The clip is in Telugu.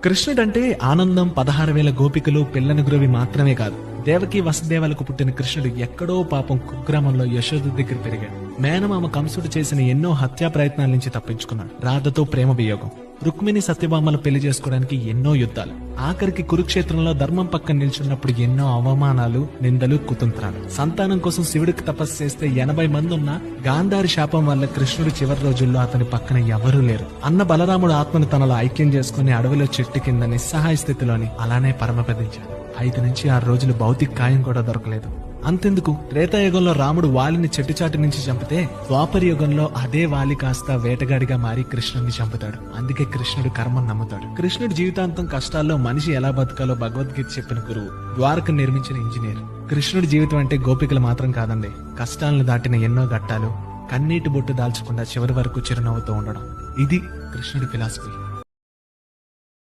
కృష్ణుడంటే ఆనందం, 16,000 గోపికలు, పిల్లని గురువి మాత్రమే కాదు. దేవకి వసుదేవులకు పుట్టిన కృష్ణుడు ఎక్కడో పాపం కుగ్రామంలో యశోద దగ్గర పెరిగాడు. మేనమామ కంసుడు చేసిన ఎన్నో హత్యా ప్రయత్నాల నుంచి తప్పించుకున్నాడు. రాధతో ప్రేమ వియోగం, రుక్మిణి సత్యభామలు పెళ్లి చేసుకోవడానికి ఎన్నో యుద్ధాలు, ఆఖరికి కురుక్షేత్రంలో ధర్మం పక్కన నిల్చున్నప్పుడు ఎన్నో అవమానాలు, నిందలు, కుతంత్రాలు. సంతానం కోసం శివుడికి తపస్సు చేస్తే 80 మంది ఉన్నా గాంధారి శాపం వల్ల కృష్ణుడు చివరి రోజుల్లో అతని పక్కన ఎవరూ లేరు. అన్న బలరాముడు ఆత్మను తనలో ఐక్యం చేసుకుని అడవిలో చెట్టు కింద నిస్సహాయ స్థితిలోని అలానే పరమపదించాడు. 5 నుంచి 6 రోజులు భౌతిక కాయం కూడా దొరకలేదు. అంతెందుకు, త్రేతాయుగంలో రాముడు వాలిని చెట్టుచాటు నుంచి చంపితే ద్వాపర యుగంలో అదే వాలి కాస్త వేటగాడిగా మారి కృష్ణుడిని చంపుతాడు. అందుకే కృష్ణుడు కర్మను నమ్ముతాడు. కృష్ణుడు జీవితాంతం కష్టాల్లో మనిషి ఎలా బతకాలో భగవద్గీత చెప్పిన గురువు, ద్వారకను నిర్మించిన ఇంజనీర్. కృష్ణుడి జీవితం అంటే గోపికలు మాత్రం కాదండి, కష్టాలను దాటిన ఎన్నో ఘట్టాలు, కన్నీటి బొట్టు దాల్చకుండా చివరి వరకు చిరునవ్వుతూ ఉండడం. ఇది కృష్ణుడి ఫిలాసఫీ.